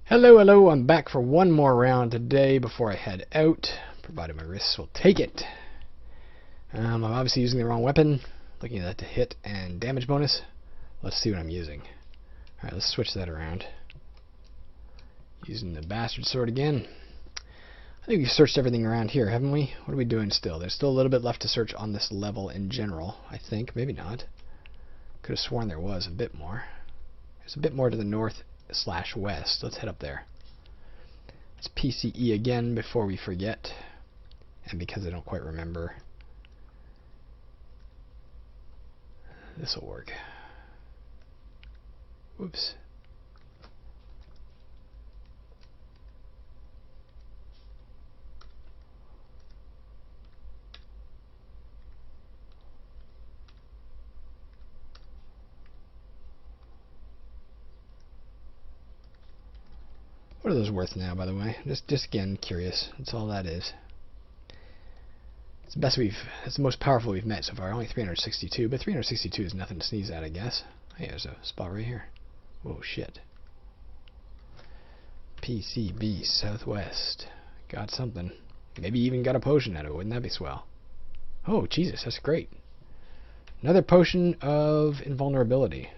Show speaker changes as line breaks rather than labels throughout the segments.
Hello, hello, I'm back for one more round today before I head out, provided my wrists will take it. I'm obviously using the wrong weapon, looking at that to hit and damage bonus. Let's see what I'm using. Alright, let's switch that around. Using the bastard sword again. I think we've searched everything around here, haven't we? What are we doing still? There's still a little bit left to search on this level in general, I think. Maybe not. Could have sworn there was a bit more. There's a bit more to the north/west. Let's head up there. Let's PCE again before we forget. And because I don't quite remember, this will work. Whoops. What are those worth now, by the way? Just again, curious. That's all that is. It's the best it's the most powerful we've met so far. Only 362, but 362 is nothing to sneeze at, I guess. Hey, there's a spot right here. Whoa, shit. PCB Southwest. Got something. Maybe even got a potion out of it. Wouldn't that be swell? Oh, Jesus, that's great. Another potion of invulnerability.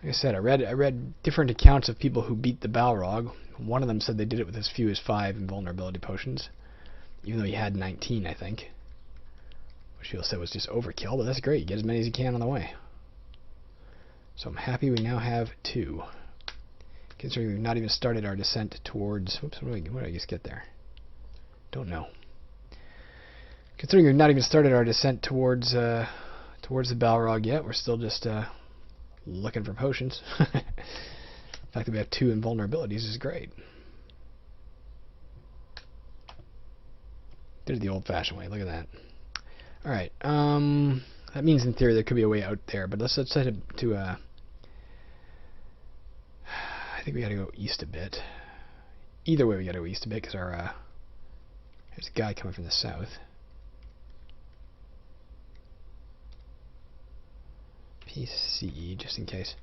Like I said, I read different accounts of people who beat the Balrog. One of them said they did it with as few as 5 invulnerability potions, even though he had 19, I think. Which people said was just overkill, but that's great. You get as many as you can on the way. So I'm happy we now have 2. Considering we've not even started our descent towards... Whoops, what did I just get there? Don't know. Considering we've not even started our descent towards the Balrog yet, we're still just looking for potions. The fact that we have 2 invulnerabilities is great. Did it the old-fashioned way. Look at that. Alright, that means in theory there could be a way out there, but let's head to I think we gotta go east a bit. Either way we gotta go east a bit, because there's a guy coming from the south. PCE, just in case.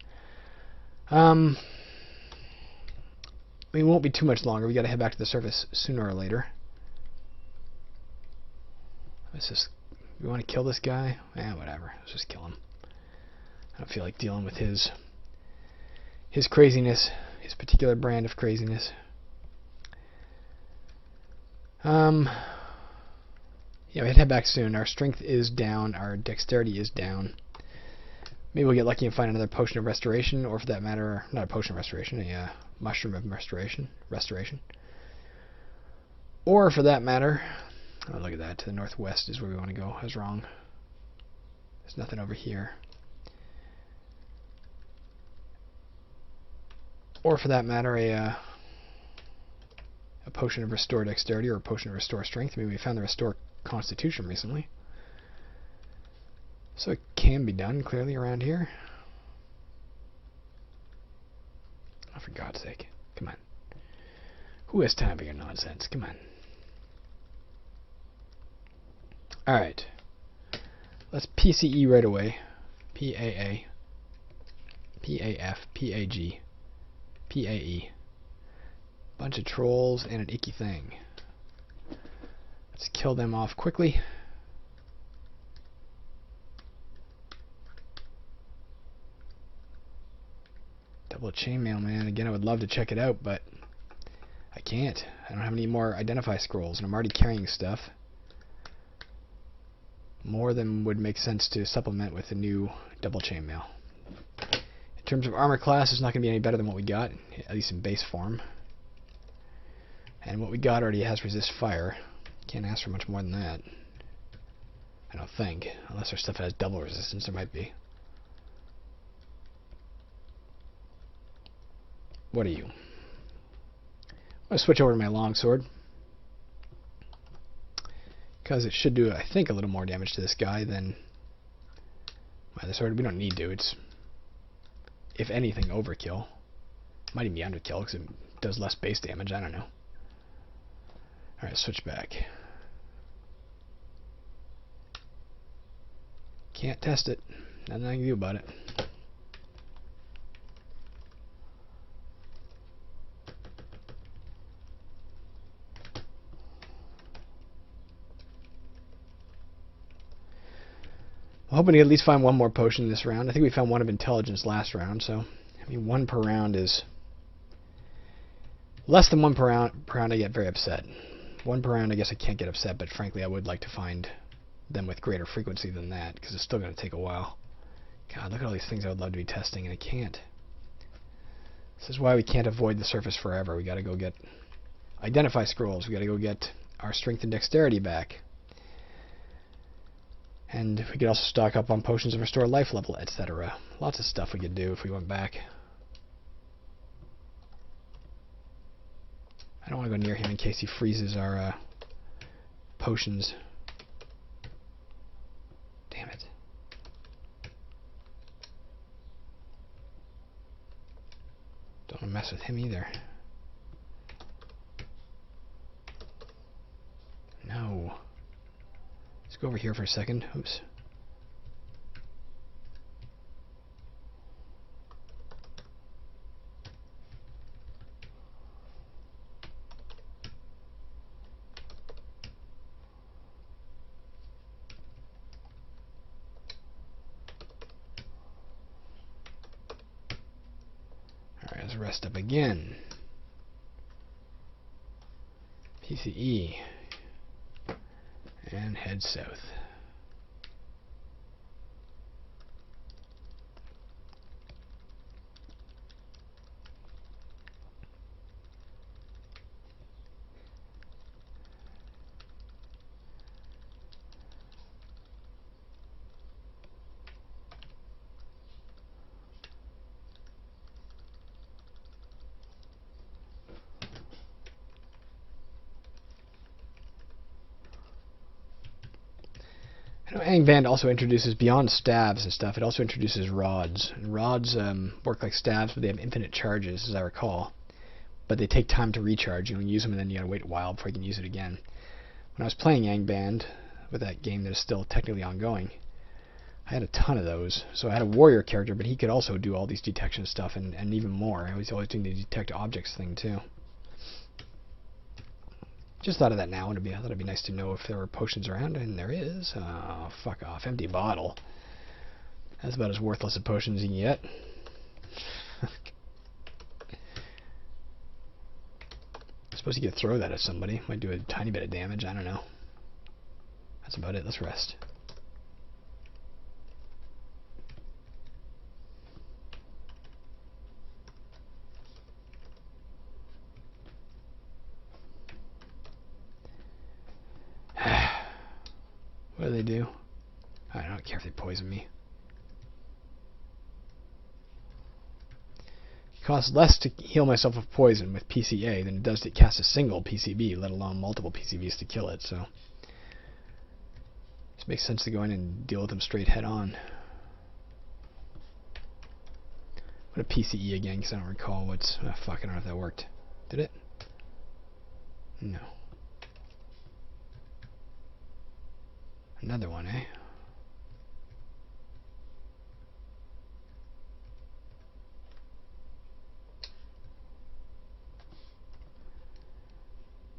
We won't be too much longer. We gotta head back to the surface sooner or later. Let's just... We want to kill this guy? Whatever. Let's just kill him. I don't feel like dealing with his craziness. His particular brand of craziness. Yeah, we head back soon. Our strength is down. Our dexterity is down. Maybe we'll get lucky and find another potion of restoration, or for that matter, not a potion of restoration, a mushroom of restoration. Or for that matter, oh, look at that, to the northwest is where we want to go. I was wrong. There's nothing over here. Or for that matter, a potion of restore dexterity or a potion of restore strength. Maybe we found the restore constitution recently. So it can be done clearly around here. Oh, for God's sake. Come on. Who has time for your nonsense? Come on. Alright. Let's PCE right away. PAA. PAF. PAG. PAE. Bunch of trolls and an icky thing. Let's kill them off quickly. Double chainmail, man. Again, I would love to check it out, but I can't. I don't have any more identify scrolls, and I'm already carrying stuff. More than would make sense to supplement with a new double chainmail. In terms of armor class, it's not going to be any better than what we got, at least in base form. And what we got already has resist fire. Can't ask for much more than that. I don't think. Unless our stuff has double resistance, there might be. What are you? I'm going to switch over to my longsword. Because it should do, I think, a little more damage to this guy than my other sword. We don't need to. It's, if anything, overkill. Might even be underkill because it does less base damage. I don't know. Alright, switch back. Can't test it. Nothing I can do about it. I'm hoping to at least find one more potion this round. I think we found one of intelligence last round, so I mean, one per round is less than one per round. I get very upset. One per round, I guess I can't get upset, but frankly, I would like to find them with greater frequency than that, because it's still going to take a while. God, look at all these things I would love to be testing, and I can't. This is why we can't avoid the surface forever. We got to go get identify scrolls. We got to go get our strength and dexterity back. And we could also stock up on potions of restore life level, etc. Lots of stuff we could do if we went back. I don't want to go near him in case he freezes our potions. Damn it. Don't want to mess with him either. No. Let's go over here for a second. Oops. Alright, let's rest up again. PCE. And head south. I know Angband also introduces, beyond stabs and stuff, it also introduces rods. And rods work like stabs, but they have infinite charges, as I recall. But they take time to recharge. You can use them, and then you gotta wait a while before you can use it again. When I was playing Angband, with that game that is still technically ongoing, I had a ton of those. So I had a warrior character, but he could also do all these detection stuff, and even more. I was always doing the detect objects thing, too. Just thought of that now. I thought it'd be nice to know if there were potions around, and there is. Oh, fuck off. Empty bottle. That's about as worthless a potion as you can get. I suppose you could throw that at somebody. Might do a tiny bit of damage. I don't know. That's about it. Let's rest. What do they do? I don't care if they poison me. It costs less to heal myself of poison with PCA than it does to cast a single PCB, let alone multiple PCBs to kill it, so it makes sense to go in and deal with them straight head on. What a PCE again, because I don't recall what's... Oh, fuck, I don't know if that worked. Did it? No. Another one, eh?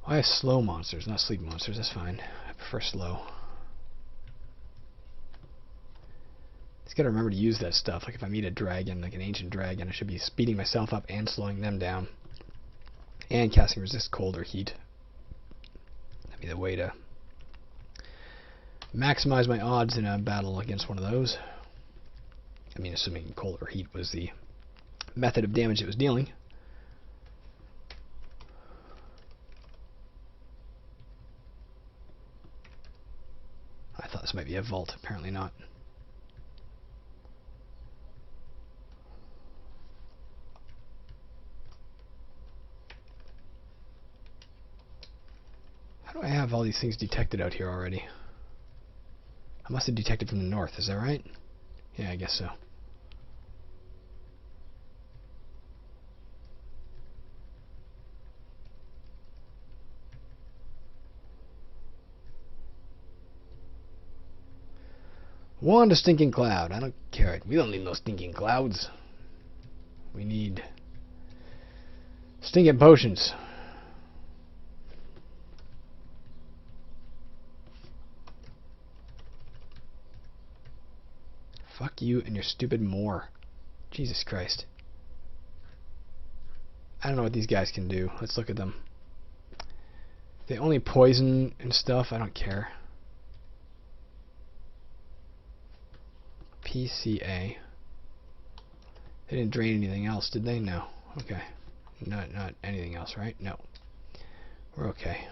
Why have slow monsters, not sleep monsters? That's fine. I prefer slow. Just gotta remember to use that stuff. Like if I meet a dragon, like an ancient dragon, I should be speeding myself up and slowing them down. And casting resist cold or heat. That'd be the way to maximize my odds in a battle against one of those. I mean, assuming cold or heat was the method of damage it was dealing. I thought this might be a vault. Apparently not. How do I have all these things detected out here already? I must have detected from the north, is that right? Yeah, I guess so. Wand of stinking cloud. I don't care. We don't need no stinking clouds. We need stinking potions. you and your stupid Moor. Jesus Christ. I don't know what these guys can do. Let's look at them. They only poison and stuff. I don't care. PCA. They didn't drain anything else, did they? No. Okay. Not anything else, right? No. We're okay.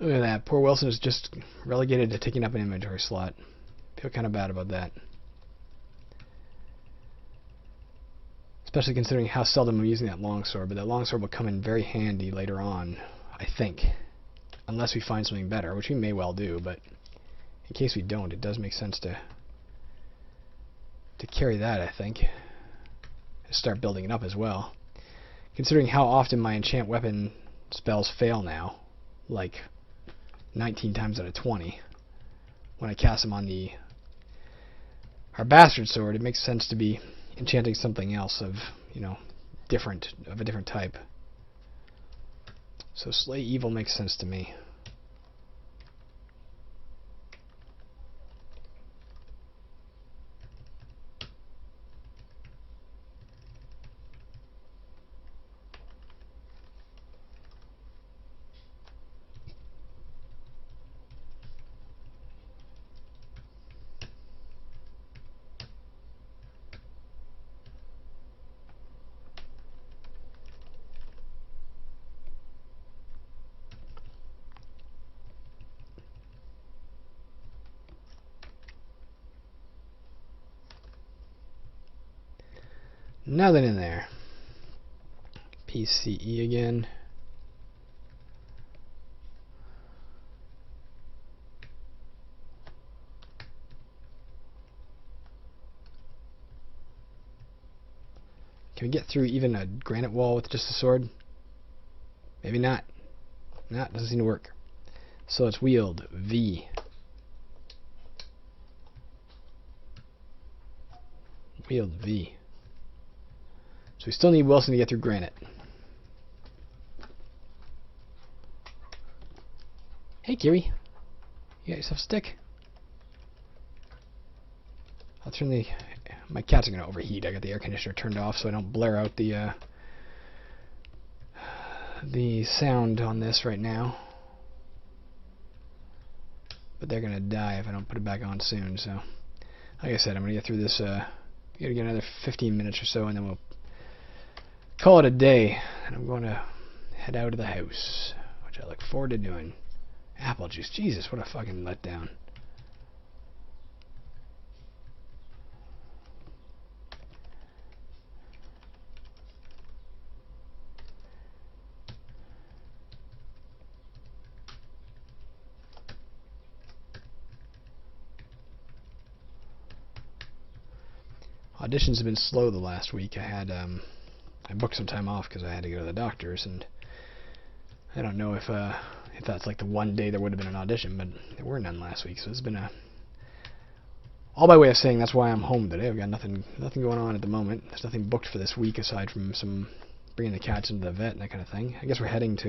Look at that. Poor Wilson is just relegated to taking up an inventory slot. Feel kind of bad about that. Especially considering how seldom I'm using that longsword. But that longsword will come in very handy later on, I think. Unless we find something better, which we may well do. But in case we don't, it does make sense to carry that, I think. And start building it up as well. Considering how often my enchant weapon spells fail now. Like 19 times out of 20 when I cast them on our bastard sword, it makes sense to be enchanting something else of, you know, a different type. So slay evil makes sense to me. Nothing in there. PCE again. Can we get through even a granite wall with just a sword? Maybe not. No, it doesn't seem to work. So let's wield V. Wield V. So we still need Wilson to get through granite. Hey, Kiri. You got yourself a stick? I'll turn my cats are going to overheat. I got the air conditioner turned off so I don't blare out the sound on this right now. But they're going to die if I don't put it back on soon. So, like I said, I'm going to get through this. Got to get another 15 minutes or so, and then we'll call it a day. And I'm going to head out of the house, which I look forward to doing. Apple juice. Jesus, what a fucking letdown. Auditions have been slow the last week. I booked some time off because I had to go to the doctor's, and I don't know if that's like the one day there would have been an audition, but there were none last week, so it's been all by way of saying that's why I'm home today. I've got nothing going on at the moment. There's nothing booked for this week aside from some bringing the cats into the vet and that kind of thing. I guess we're heading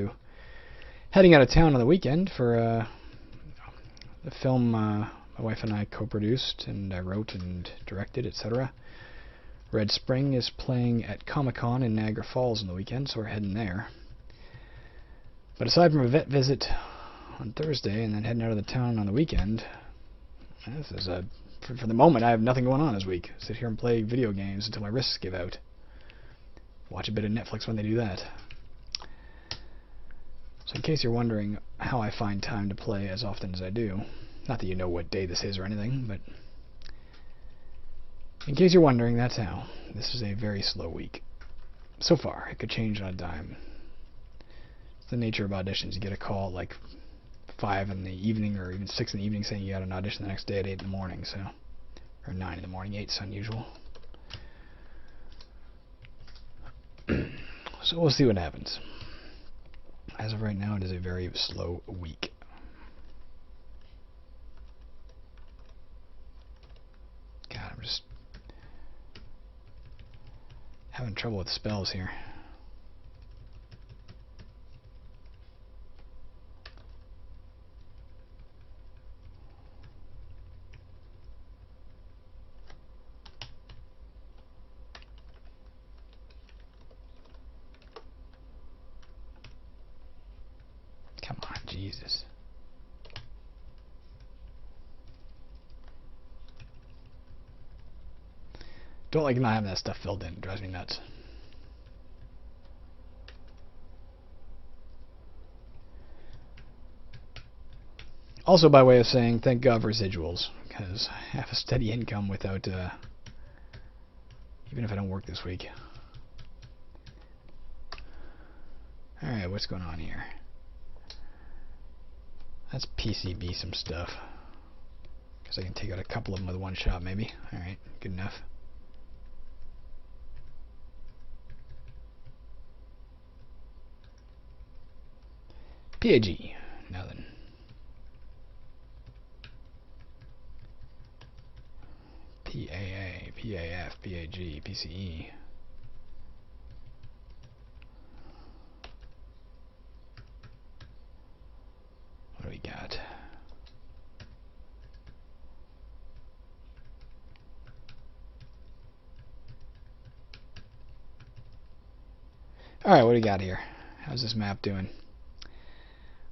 out of town on the weekend for the film my wife and I co-produced and I wrote and directed, etc. Red Spring is playing at Comic-Con in Niagara Falls on the weekend, so we're heading there. But aside from a vet visit on Thursday and then heading out of the town on the weekend, this is for the moment I have nothing going on this week. Sit here and play video games until my wrists give out. Watch a bit of Netflix when they do that. So in case you're wondering how I find time to play as often as I do, not that you know what day this is or anything, but in case you're wondering, that's how. This is a very slow week. So far, it could change on a dime. It's the nature of auditions. You get a call at like 5 in the evening or even 6 in the evening saying you got an audition the next day at 8 in the morning. So Or 9 in the morning, 8's unusual. So we'll see what happens. As of right now, it is a very slow week. God, I'm just having trouble with spells here. Come on, Jesus. Don't like not having that stuff filled in. It drives me nuts. Also, by way of saying, thank God for residuals, because I have a steady income without, even if I don't work this week. Alright, what's going on here? Let's PCB some stuff. Because I can take out a couple of them with one shot, maybe. Alright, good enough. PAG, nothing. PAA, PAF, PAG, PCE. What do we got? Alright, what do we got here? How's this map doing?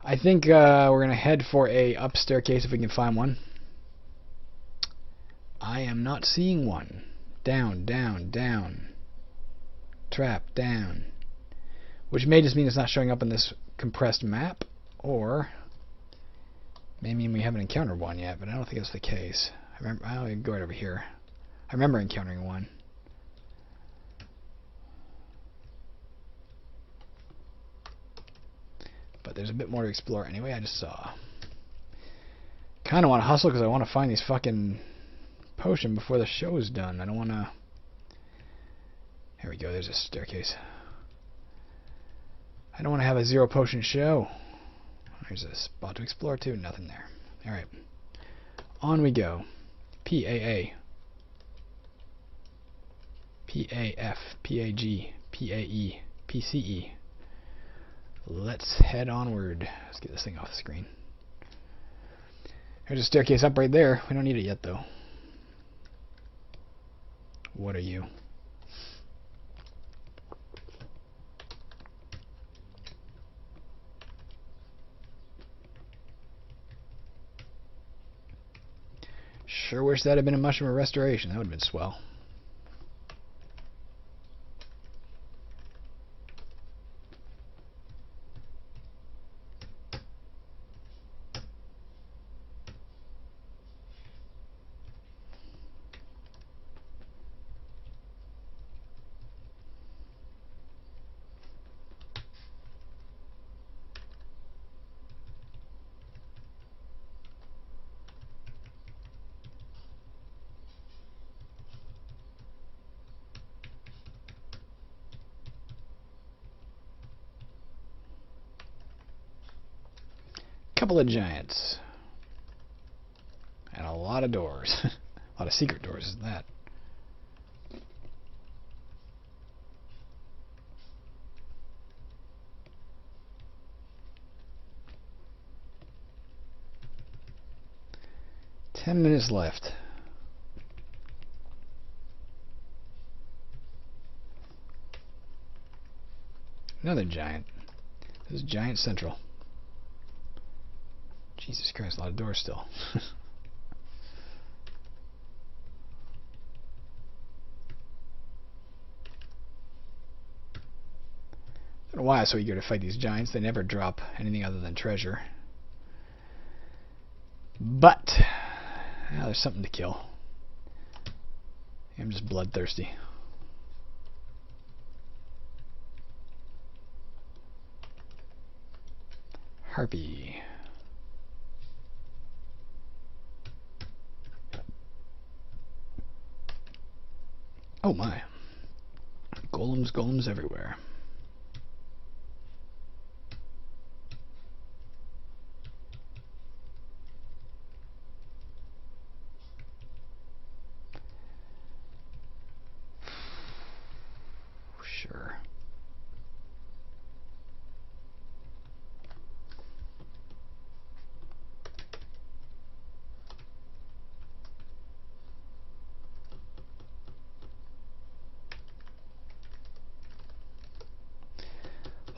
I think we're going to head for a up staircase if we can find one. I am not seeing one. Down, down, down. Trap, down. Which may just mean it's not showing up in this compressed map, or may mean we haven't encountered one yet, but I don't think that's the case. I'll go right over here. I remember encountering one. But there's a bit more to explore anyway, I just saw. Kind of want to hustle because I want to find these fucking potion before the show is done. I don't want to... Here we go, there's a staircase. I don't want to have a 0 potion show. There's a spot to explore too, nothing there. Alright. On we go. PAA. PAF. PAG. PAE. PCE. Let's head onward. Let's get this thing off the screen. There's a staircase up right there. We don't need it yet, though. What are you? Sure wish that had been a mushroom of restoration. That would have been swell. Couple of giants. And a lot of doors. A lot of secret doors, isn't that? Ten minutes left. Another giant. This is Giant Central. Jesus Christ, a lot of doors still. I don't know why I'm so eager to fight these giants. They never drop anything other than treasure. But there's something to kill. I'm just bloodthirsty. Harpy. Oh my. Golems, golems everywhere. Sure.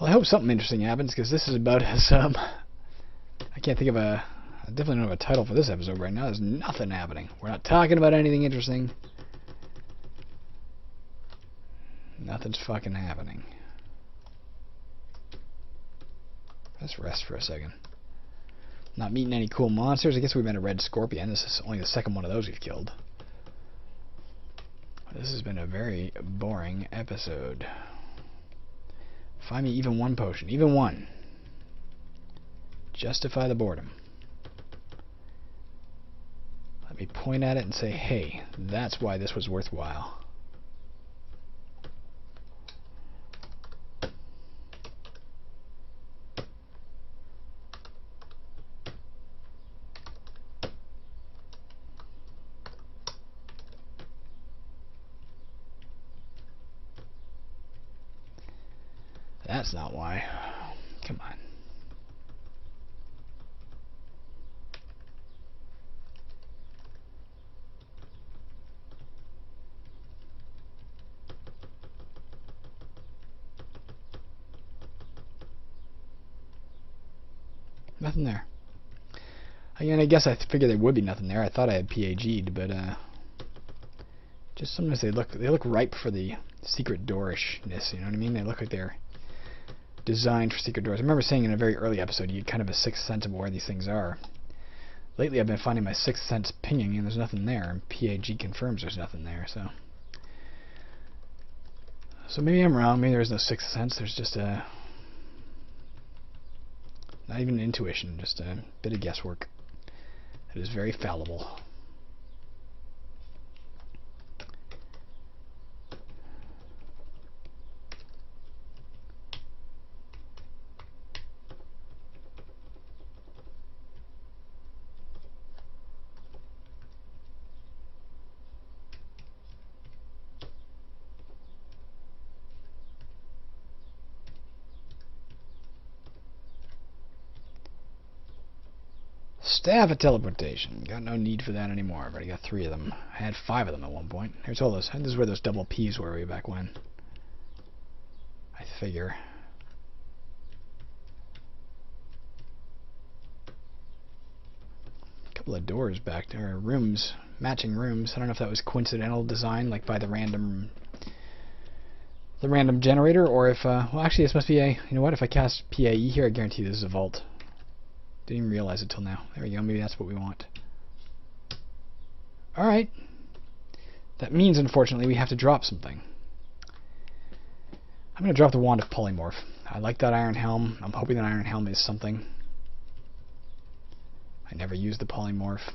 Well, I hope something interesting happens, because this is about as, I can't think of I definitely don't have a title for this episode right now. There's nothing happening. We're not talking about anything interesting. Nothing's fucking happening. Let's rest for a second. Not meeting any cool monsters. I guess we met a red scorpion. This is only the second one of those we've killed. This has been a very boring episode. Find me even one potion. Even one. Justify the boredom. Let me point at it and say, hey, that's why this was worthwhile. That's not why. Come on. Nothing there. Again, I guess I figured there would be nothing there. I thought I had PAG'd, but just sometimes they look ripe for the secret doorishness. You know what I mean? They look like they're designed for secret doors. I remember saying in a very early episode, you get kind of a sixth sense of where these things are. Lately, I've been finding my sixth sense pinging, and there's nothing there. And PAG confirms there's nothing there. So maybe I'm wrong. Maybe there's no sixth sense. There's just a not even intuition, just a bit of guesswork. It is very fallible. Staff of teleportation. Got no need for that anymore. I've already got 3 of them. I had 5 of them at one point. Here's all those. This is where those double P's were way back when. I figure. A couple of doors back there, rooms, matching rooms. I don't know if that was coincidental design, like by the random generator, or if well, actually this must be a. You know what? If I cast PAE here, I guarantee this is a vault. Didn't even realize it till now. There we go. Maybe that's what we want. Alright. That means, unfortunately, we have to drop something. I'm going to drop the Wand of Polymorph. I like that Iron Helm. I'm hoping that Iron Helm is something. I never used the Polymorph.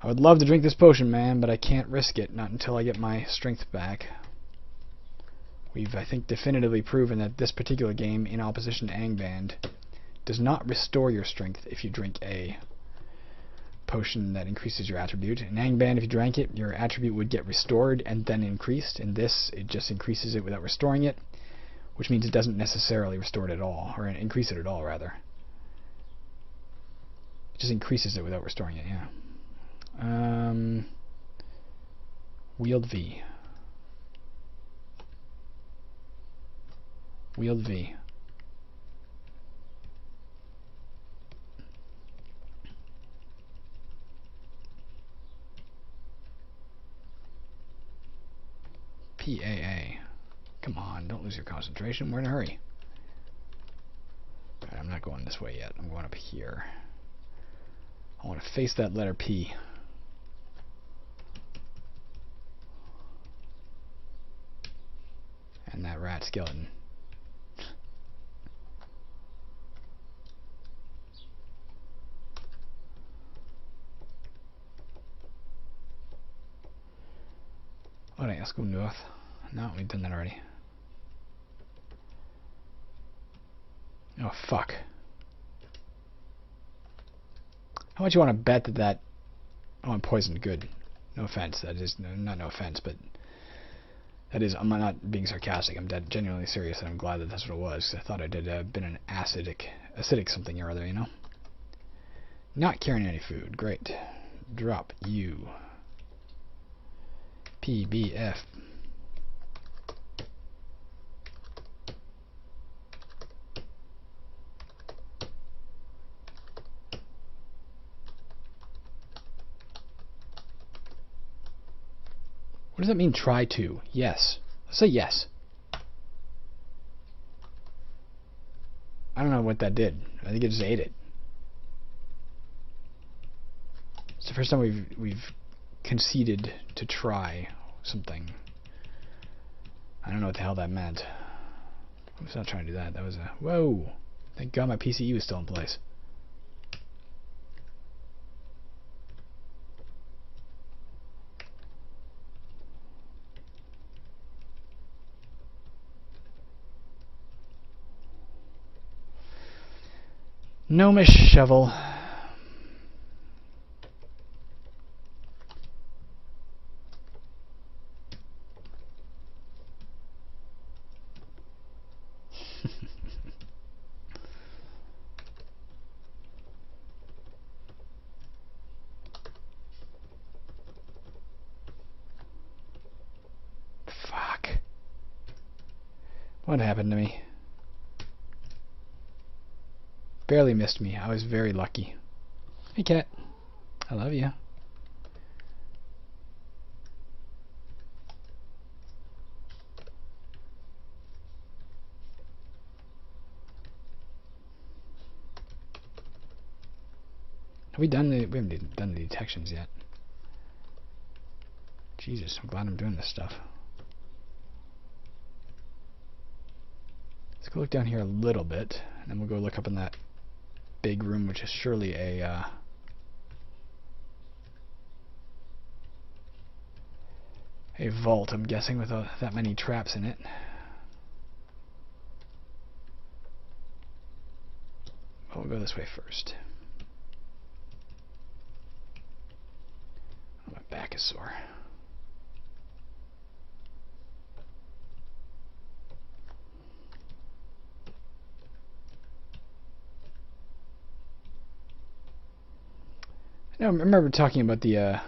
I would love to drink this potion, man, but I can't risk it, not until I get my strength back. We've, I think, definitively proven that this particular game, in opposition to Angband, does not restore your strength if you drink a potion that increases your attribute. In Angband, if you drank it, your attribute would get restored and then increased. In this, it just increases it without restoring it, which means it doesn't necessarily restore it at all, or increase it at all, rather. It just increases it without restoring it, yeah. Wield V. Wield V. PAA. Come on, don't lose your concentration. We're in a hurry. Alright, I'm not going this way yet. I'm going up here. I want to face that letter P. And that rat skeleton. Alright, let's go north. No, we've done that already. Oh, fuck. How much you want to bet that... Oh, I'm poisoned. Good. No offense. That is... No offense, but... That is... I'm not being sarcastic. I'm genuinely serious, and I'm glad that that's what it was. I thought I did been an acidic something or other, you know? Not carrying any food. Great. Drop you. PBF. What does that mean, try to? Yes. Let's say yes. I don't know what that did. I think it just ate it. It's the first time we've conceded to try something. I don't know what the hell that meant. I was not trying to do that. That was a... Whoa! Thank God my PCE was still in place. Gnomish shovel. Fuck. What happened to me? Barely missed me. I was very lucky. Hey, cat. I love you. Have we done the... We haven't done the detections yet. Jesus, I'm glad I'm doing this stuff. Let's go look down here a little bit, and then we'll go look up in that big room, which is surely a vault, I'm guessing, with that many traps in it. But we'll go this way first. Oh, my back is sore. I remember talking about the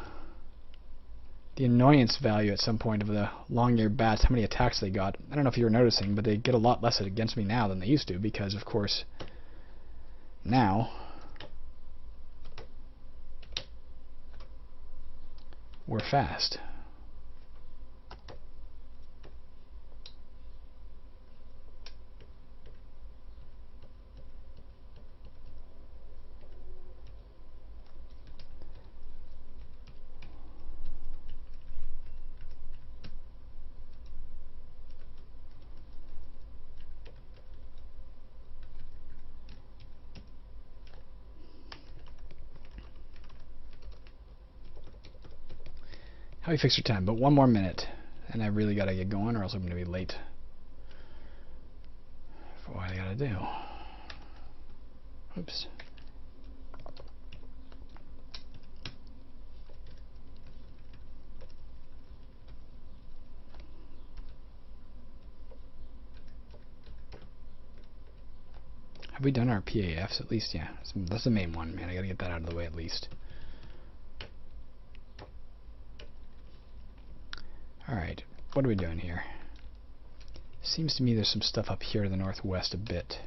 annoyance value at some point of the long-eared bats, how many attacks they got. I don't know if you were noticing, but they get a lot less against me now than they used to, because, of course, now we're fast. How do we fix your time? But one more minute, and I really gotta get going, or else I'm gonna be late for what I gotta do. Oops. Have we done our PAFs at least? Yeah, that's the main one, man. I gotta get that out of the way at least. Alright, what are we doing here? Seems to me there's some stuff up here to the northwest a bit.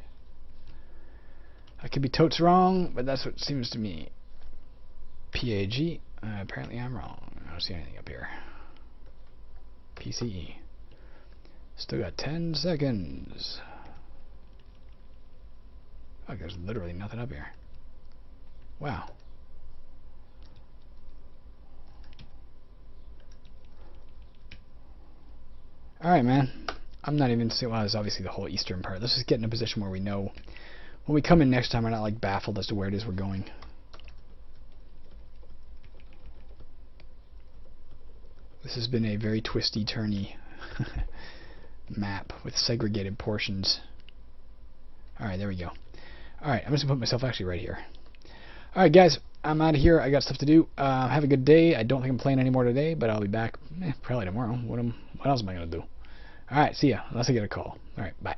I could be totes wrong, but that's what seems to me. PAG, apparently I'm wrong. I don't see anything up here. PCE. Still got 10 seconds. Oh, there's literally nothing up here. Wow. Alright, man. I'm not even seeing... Well, there's obviously the whole eastern part. Let's just get in a position where we know... When we come in next time, we're not, like, baffled as to where it is we're going. This has been a very twisty, turny map with segregated portions. Alright, there we go. Alright, I'm just going to put myself actually right here. Alright, guys, I'm out of here. I got stuff to do. Have a good day. I don't think I'm playing anymore today, but I'll be back probably tomorrow. What else am I going to do? Alright, see ya, unless I get a call. Alright, bye.